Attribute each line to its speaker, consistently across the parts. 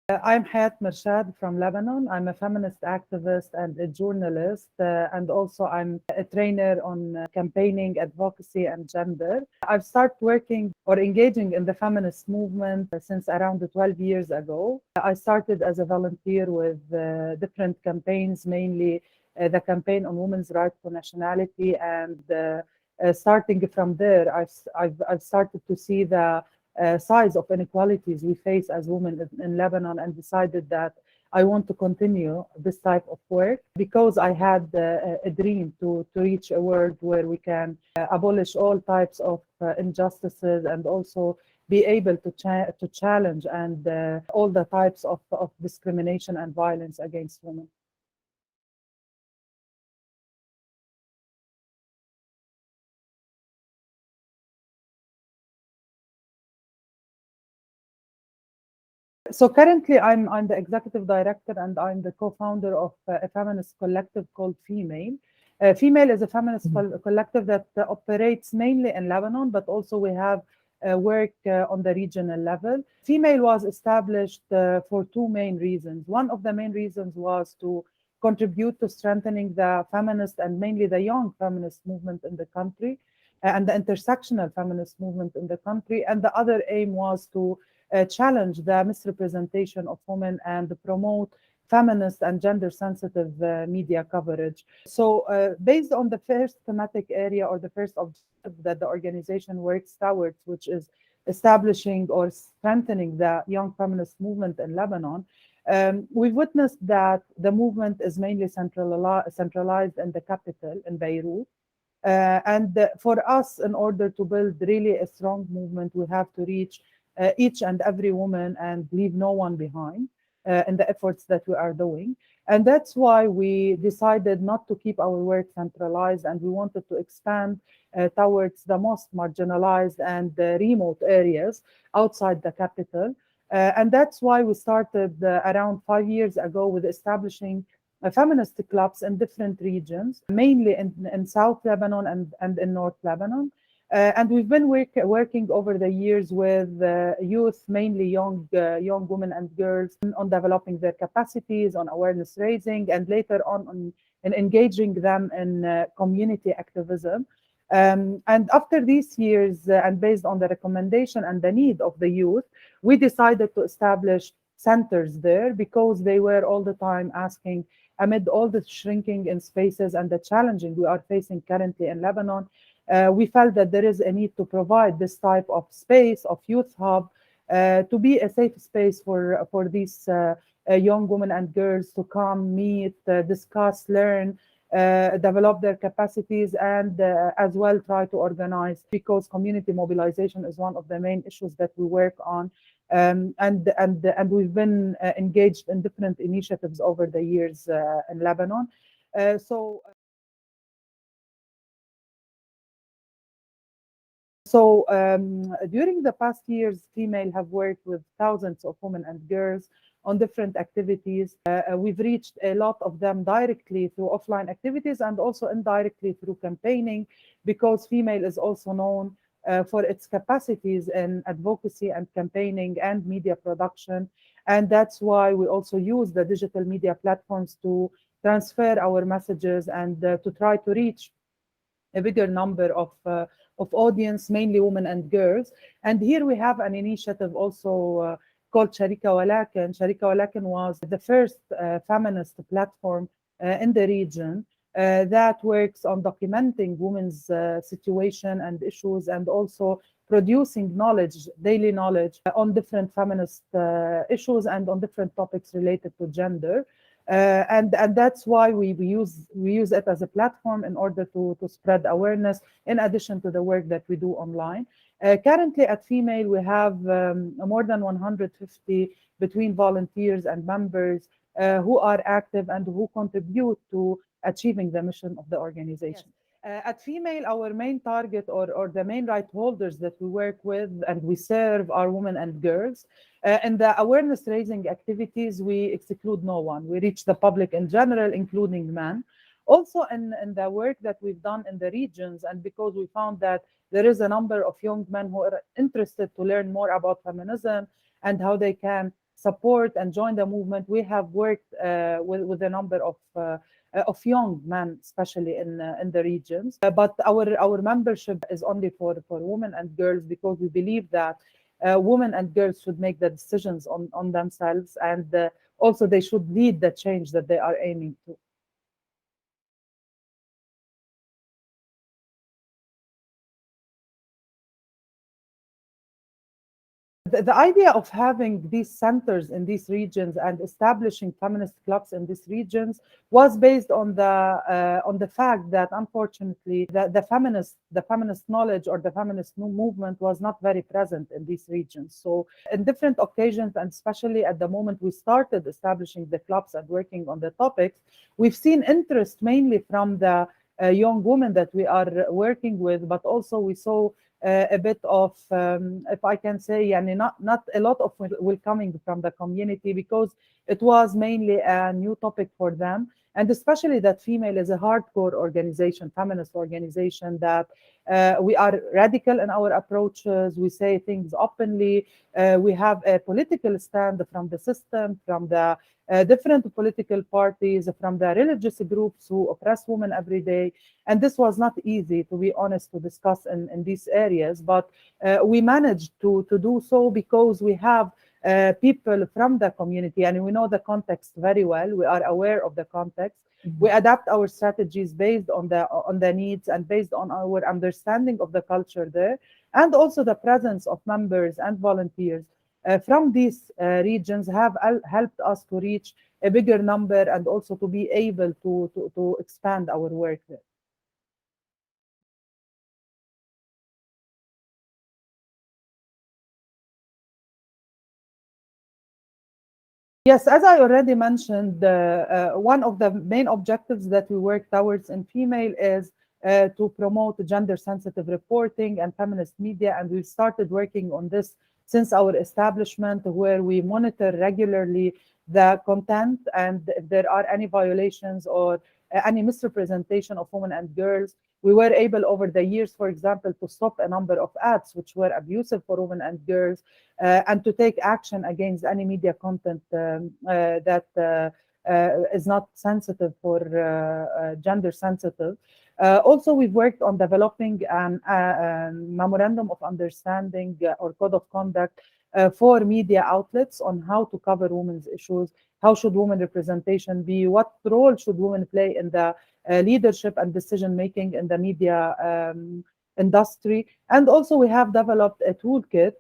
Speaker 1: I'm Hayat Mirshad from Lebanon. I'm a feminist activist and a journalist, and also I'm a trainer on campaigning, advocacy, and gender. I've started working or engaging in the feminist movement since around 12 years ago. I started as a volunteer with different campaigns, mainly the campaign on women's right to nationality, and starting from there, I've started to see the size of inequalities we face as women in Lebanon, and decided that I want to continue this type of work because I had a dream to reach a world where we can abolish all types of injustices and also be able to challenge and all the types of discrimination and violence against women. So currently, I'm the executive director and I'm the co-founder of a feminist collective called Female. Female is a feminist collective that operates mainly in Lebanon, but also we have work on the regional level. Female was established for two main reasons. One of the main reasons was to contribute to strengthening the feminist and mainly the young feminist movement in the country and the intersectional feminist movement in the country. And the other aim was to challenge the misrepresentation of women and promote feminist and gender sensitive media coverage. So based on the first thematic area or the first objective that the organization works towards, which is establishing or strengthening the young feminist movement in Lebanon, we've witnessed that the movement is mainly centralized in the capital, in Beirut. And for us, in order to build really a strong movement, we have to reach each and every woman and leave no one behind in the efforts that we are doing. And that's why we decided not to keep our work centralized, and we wanted to expand towards the most marginalized and remote areas outside the capital. And that's why we started around 5 years ago with establishing feminist clubs in different regions, mainly in South Lebanon and in North Lebanon. And we've been working over the years with youth, mainly young women and girls, on developing their capacities, on awareness raising, and later on in engaging them in community activism. And after these years, and based on the recommendation and the need of the youth, we decided to establish centers there because they were all the time asking, amid all the shrinking in spaces and the challenging we are facing currently in Lebanon, we felt that there is a need to provide this type of space of youth hub to be a safe space for these young women and girls to come, meet, discuss, learn, develop their capacities, and as well try to organize, because community mobilization is one of the main issues that we work on. And we've been engaged in different initiatives over the years in Lebanon. So during the past years, Female have worked with thousands of women and girls on different activities. We've reached a lot of them directly through offline activities and also indirectly through campaigning, because Female is also known for its capacities in advocacy and campaigning and media production. And that's why we also use the digital media platforms to transfer our messages and to try to reach a bigger number of audience, mainly women and girls. And here we have an initiative also called Sharika Walakin. Sharika Walakin was the first feminist platform in the region that works on documenting women's situation and issues, and also producing knowledge, daily knowledge on different feminist issues and on different topics related to gender. And that's why we use it as a platform in order to spread awareness, in addition to the work that we do online. Currently at Female, we have more than 150 between volunteers and members who are active and who contribute to achieving the mission of the organization. At Female, our main target or the main right holders that we work with and we serve are women and girls. In the awareness raising activities, we exclude no one. We reach the public in general, including men. Also in the work that we've done in the regions, and because we found that there is a number of young men who are interested to learn more about feminism and how they can support and join the movement, we have worked with a number of young men, especially in the regions. But our membership is only for women and girls, because we believe that women and girls should make the decisions on themselves, and also they should lead the change that they are aiming to. The idea of having these centers in these regions and establishing feminist clubs in these regions was based on the fact that, unfortunately, the feminist knowledge or the feminist movement was not very present in these regions. So in different occasions, and especially at the moment we started establishing the clubs and working on the topics, we've seen interest mainly from the young women that we are working with, but also we saw a bit of, if I can say, not a lot of welcoming from the community, because it was mainly a new topic for them. And especially that Female is a hardcore organization, feminist organization, that we are radical in our approaches. We say things openly. We have a political stand from the system, from the different political parties, from the religious groups who oppress women every day. And this was not easy, to be honest, to discuss in these areas. But we managed to do so because we have people from the community, and we know the context very well. We are aware of the context. Mm-hmm. We adapt our strategies based on the needs and based on our understanding of the culture there, and also the presence of members and volunteers from these regions have helped us to reach a bigger number, and also to be able to expand our work there. Yes, as I already mentioned, one of the main objectives that we work towards in Female is to promote gender-sensitive reporting and feminist media, and we've started working on this since our establishment, where we monitor regularly the content, and if there are any violations or any misrepresentation of women and girls. We were able over the years, for example, to stop a number of ads which were abusive for women and girls, and to take action against any media content that is not sensitive for gender sensitive. Also, we've worked on developing a memorandum of understanding or code of conduct for media outlets on how to cover women's issues, how should women representation be, what role should women play in the leadership and decision making in the media industry. And also we have developed a toolkit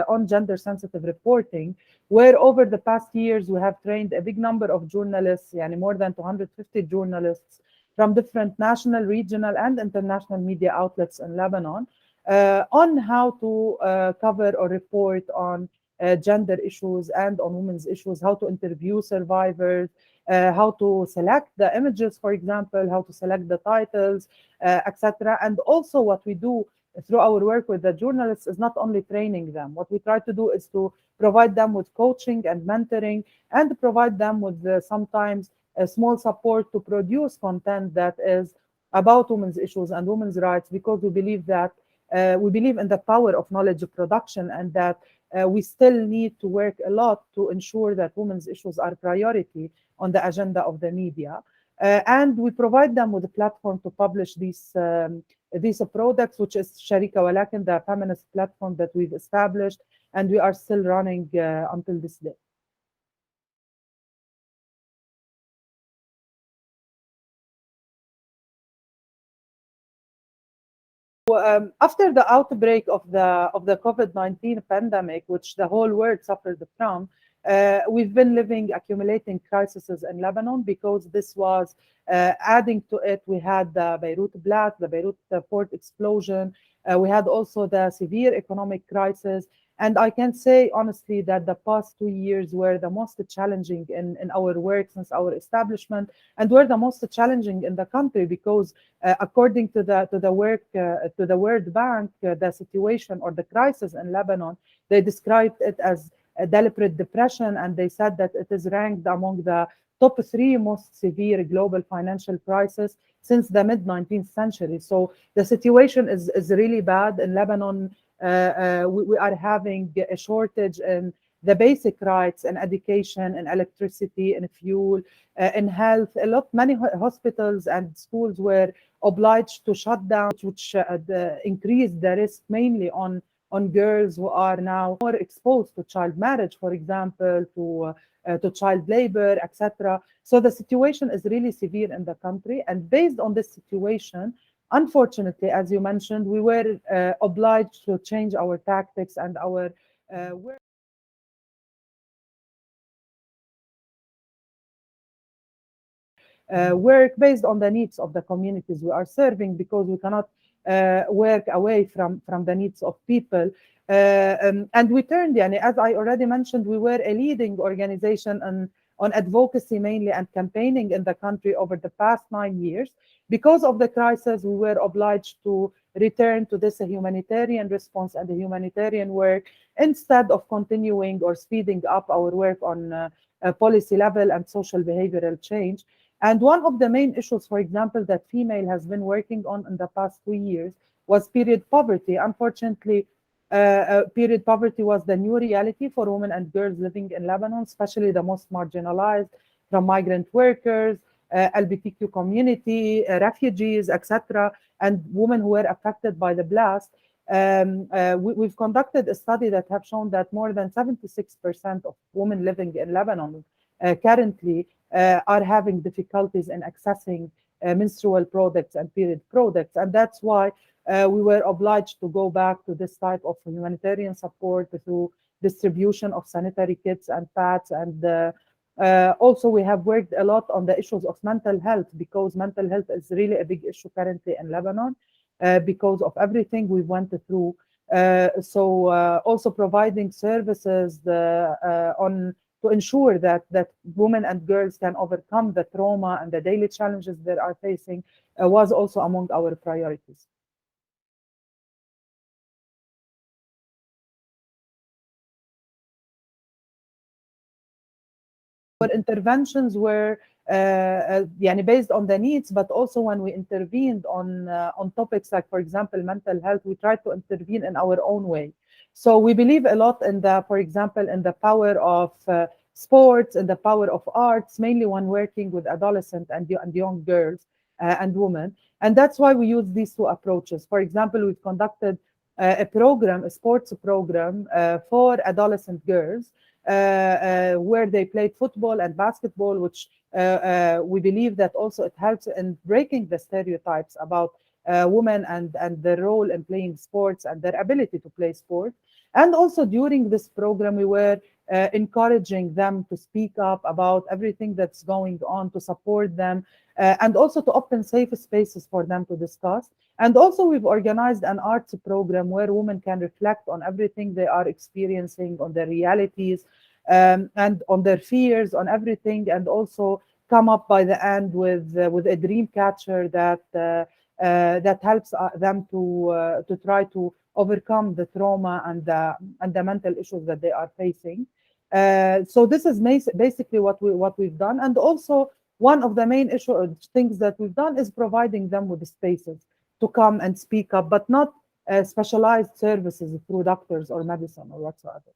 Speaker 1: on gender sensitive reporting, where over the past years we have trained a big number of journalists, more than 250 journalists from different national, regional, and international media outlets in Lebanon on how to cover or report on gender issues and on women's issues, how to interview survivors, how to select the images, for example, how to select the titles, etc. And also what we do through our work with the journalists is not only training them. What we try to do is to provide them with coaching and mentoring, and provide them with sometimes a small support to produce content that is about women's issues and women's rights, because we believe that we believe in the power of knowledge production, and that we still need to work a lot to ensure that women's issues are priority on the agenda of the media. And we provide them with a platform to publish these products, which is Sharika Walakin, the feminist platform that we've established, and we are still running until this day. After the outbreak of the COVID-19 pandemic, which the whole world suffered from, we've been accumulating crises in Lebanon, because this was adding to it. We had the Beirut blast, the Beirut port explosion. We had also the severe economic crisis. And I can say honestly that the past 2 years were the most challenging in our work since our establishment, and were the most challenging in the country, because according to the World Bank, the situation or the crisis in Lebanon, they described it as a deliberate depression, and they said that it is ranked among the top 3 most severe global financial crises since the mid-19th century. So the situation is really bad in Lebanon. We are having a shortage in the basic rights in education, in electricity, in fuel, in health. Many hospitals and schools were obliged to shut down, which increased the risk mainly on girls who are now more exposed to child marriage, for example, to child labor, etc. So the situation is really severe in the country. And based on this situation, unfortunately, as you mentioned, we were obliged to change our tactics and our work based on the needs of the communities we are serving, because we cannot work away from the needs of people. And we turned, yani, as I already mentioned, we were a leading organization on advocacy mainly and campaigning in the country over the past 9 years. Because of the crisis, we were obliged to return to this humanitarian response and the humanitarian work instead of continuing or speeding up our work on policy level and social behavioral change. And one of the main issues, for example, that Female has been working on in the past 2 years was period poverty. Unfortunately, period poverty was the new reality for women and girls living in Lebanon, especially the most marginalized, from migrant workers, LGBTQ community, refugees, etc., and women who were affected by the blast. We've conducted a study that have shown that more than 76% of women living in Lebanon currently are having difficulties in accessing menstrual products and period products. And that's why we were obliged to go back to this type of humanitarian support through distribution of sanitary kits and pads. And also we have worked a lot on the issues of mental health, because mental health is really a big issue currently in Lebanon because of everything we went through. So also providing services on to ensure that women and girls can overcome the trauma and the daily challenges they are facing was also among our priorities. Our interventions were based on the needs, but also when we intervened on topics like, for example, mental health, we tried to intervene in our own way. So we believe a lot in the, for example, in the power of sports and the power of arts, mainly when working with adolescent and young girls and women. And that's why we use these two approaches. For example, we've conducted a program, a sports program for adolescent girls where they played football and basketball, which we believe that also it helps in breaking the stereotypes about women and their role in playing sports and their ability to play sports. And also during this program, we were encouraging them to speak up about everything that's going on, to support them, and also to open safe spaces for them to discuss. And also we've organized an arts program where women can reflect on everything they are experiencing, on their realities, and on their fears, on everything, and also come up by the end with a dream catcher that helps them to try to overcome the trauma and the mental issues that they are facing. So this is basically what we've done. And also one of the main things that we've done is providing them with the spaces to come and speak up, but not specialized services through doctors or medicine or whatsoever.